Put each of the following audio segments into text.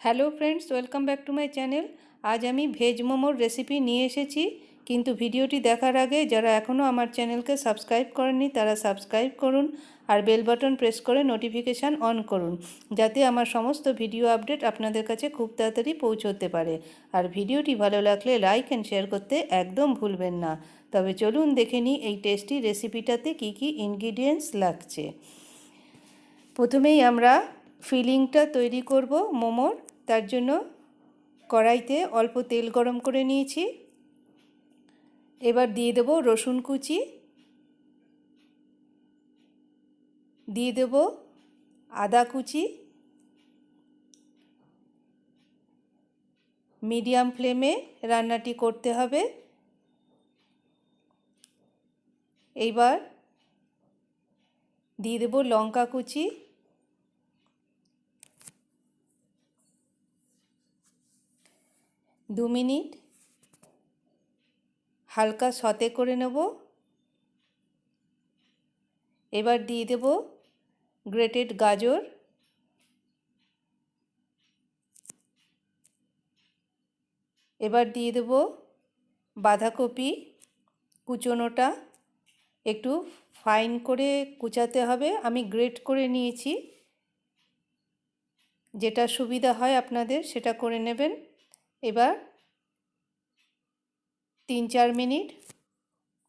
Hello friends, welcome back to my channel. আজ আমি veg মোমোর রেসিপি নিয়ে এসেছি, কিন্তু ভিডিওটি দেখার আগে যারা এখনও আমার চ্যানেলকে সাবস্ক্রাইব করেননি তারা সাবস্ক্রাইব করুন আর বেল বাটন প্রেস করে নোটিফিকেশান অন করুন, যাতে আমার সমস্ত ভিডিও আপডেট আপনাদের কাছে খুব তাড়াতাড়ি পৌঁছতে পারে। আর ভিডিওটি ভালো লাগলে লাইক অ্যান্ড শেয়ার করতে একদম ভুলবেন না। তবে চলুন দেখে নিই এই টেস্টি রেসিপিটাতে কী কী ইনগ্রিডিয়েন্টস লাগছে। প্রথমেই আমরা ফিলিংটা তৈরি করব মোমোর। তার জন্য কড়াইতে অল্প তেল গরম করে নিয়েছি। এবার দিয়ে দেব রসুন কুচি, দিয়ে দেব আদা কুচি। মিডিয়াম ফ্লেমে রান্নাটি করতে হবে। এইবার দিয়ে দেব লঙ্কা কুচি, 2 মিনিট হালকা সতে করে নেব। এবার দিয়ে দেব গ্রেটেড গাজর, এবার দিয়ে দেব বাঁধাকপি কুচোনোটা। একটু ফাইন করে কুচাতে হবে, আমি গ্রেট করে নিয়েছি, যেটা সুবিধা হয় আপনাদের সেটা করে নেবেন। এবার 3-4 মিনিট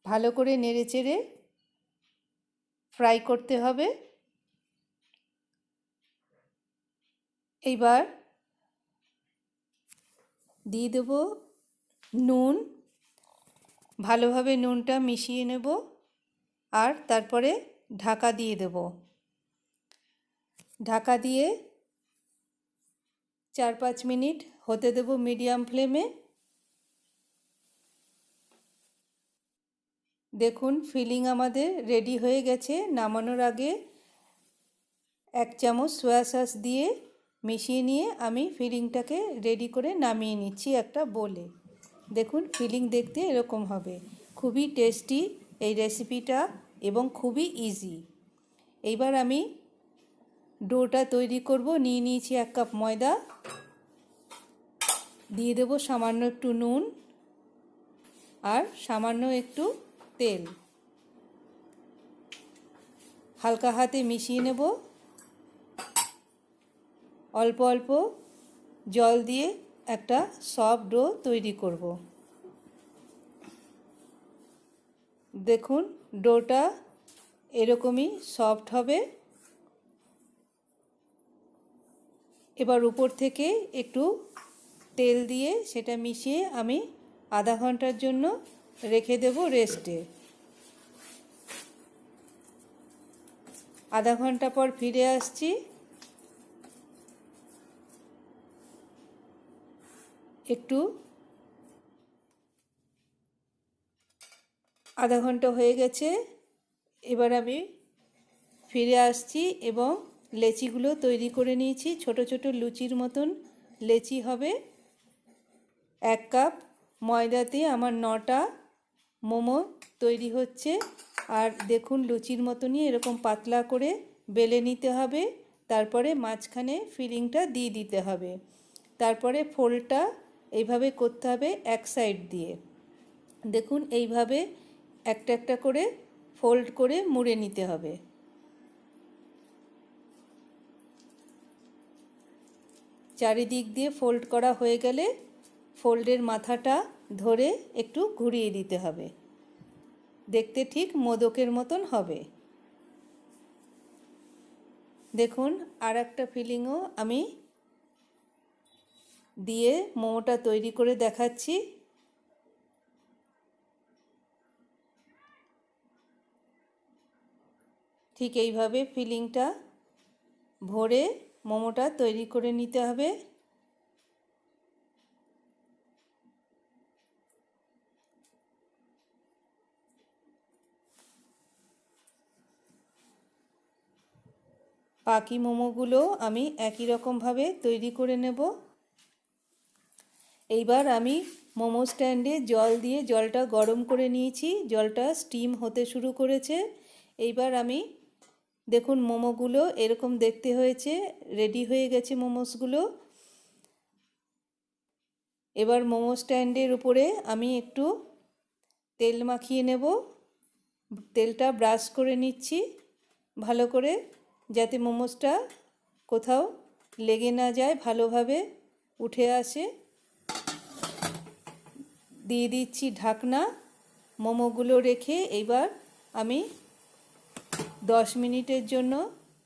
ভালো করে নেড়েচেড়ে ফ্রাই করতে হবে। এইবার দিয়ে দেব নুন, ভালোভাবে নুনটা মিশিয়ে নেব আর তারপরে ঢাকা দিয়ে দেব। ঢাকা দিয়ে 4-5 মিনিট হতে দেব মিডিয়াম ফ্লেমে। দেখুন ফিলিং আমাদের রেডি হয়ে গেছে। নামানোর আগে 1 চামচ সয়া সস দিয়ে মিশিয়ে নিয়ে আমি ফিলিংটাকে রেডি করে নামিয়ে নিচ্ছি একটা বোলে। দেখুন ফিলিং দেখতে এরকম হবে। খুবই টেস্টি এই রেসিপিটা এবং খুবই ইজি। এইবার আমি ডোটা তৈরি করব। নিয়ে নিয়েছি 1 কাপ ময়দা, দিয়ে দেব সামান্য একটু নুন আর সামান্য একটু তেল। হালকা হাতে মিশিয়ে নেব। অল্প অল্প জল দিয়ে একটা সফট ডো তৈরি করব। দেখুন ডোটা এরকমই সফট হবে। এবার উপর থেকে একটু তেল দিয়ে সেটা মিশিয়ে আমি আধা ঘন্টার জন্য রেখে দেব রেস্টে। আধা ঘন্টা পর ফিরে আসছি। একটু আধা ঘন্টা হয়ে গেছে। এবার আমি ফিরে আসছি এবং লেচিগুলো তৈরি করে নিয়েছি। ছোট ছোট লুচির মতন লেচি হবে। 1 কাপ ময়দাতে আমার 9টা মোমো তৈরি হচ্ছে। আর দেখুন লুচির মতনই এরকম পাতলা করে বেলে নিতে হবে। তারপরে মাঝখানে ফিলিংটা দিয়ে দিতে হবে। তারপরে ফোল্ডটা এইভাবে করতে হবে এক সাইড দিয়ে। দেখুন এইভাবে একটা একটা করে ফোল্ড করে মুড়ে নিতে হবে। চারিদিক দিয়ে ফোল্ড করা হয়ে গেলে ফোল্ডের মাথাটা ধরে একটু ঘুরিয়ে দিতে হবে। দেখতে ঠিক মোদকের মতন হবে। দেখুন আর একটা ফিলিংও আমি দিয়ে মোমোটা তৈরি করে দেখাচ্ছি। ঠিক এইভাবে ফিলিংটা ভরে মোমোটা তৈরি করে নিতে হবে। বাকি মোমোগুলো আমি একই রকমভাবে তৈরি করে নেব। এইবার আমি মোমো স্ট্যান্ডে জল দিয়ে জলটা গরম করে নিয়েছি। জলটা স্টিম হতে শুরু করেছে। এইবার আমি দেখুন মোমোগুলো এরকম দেখতে হয়েছে, রেডি হয়ে গেছে মোমোসগুলো। এবার মোমো স্ট্যান্ডের উপরে আমি একটু তেল মাখিয়ে নেব। তেলটা ব্রাশ করে নিচ্ছি ভালো করে, যাতে মোমোসটা কোথাও লেগে না যায়, ভালোভাবে উঠে আসে। দিয়ে দিচ্ছি ঢাকনা। মোমোগুলো রেখে এবার আমি 10 মিনিটের জন্য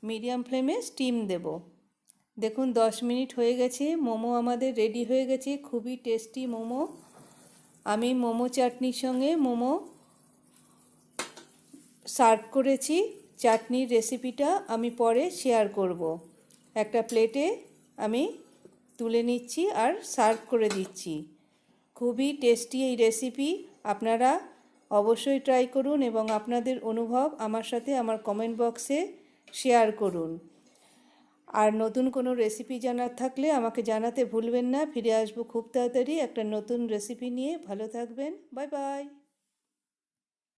মিডিয়াম ফ্লেমে স্টিম দেব। দেখুন 10 মিনিট হয়ে গেছে, মোমো আমাদের রেডি হয়ে গেছে। খুবই টেস্টি মোমো। আমি মোমো চাটনির সঙ্গে মোমো সার্ভ করেছি। চাটনির রেসিপিটা আমি পরে শেয়ার করব। একটা প্লেটে আমি তুলে নিচ্ছি আর সার্ভ করে দিচ্ছি। খুবই টেস্টি এই রেসিপি, আপনারা অবশ্যই ট্রাই করুন এবং আপনাদের অনুভব আমার সাথে আমার কমেন্ট বক্সে শেয়ার করুন। আর নতুন কোনো রেসিপি জানার থাকলে আমাকে জানাতে ভুলবেন না। ফিরে আসবো খুব তাড়াতাড়ি একটা নতুন রেসিপি নিয়ে। ভালো থাকবেন, বাই বাই।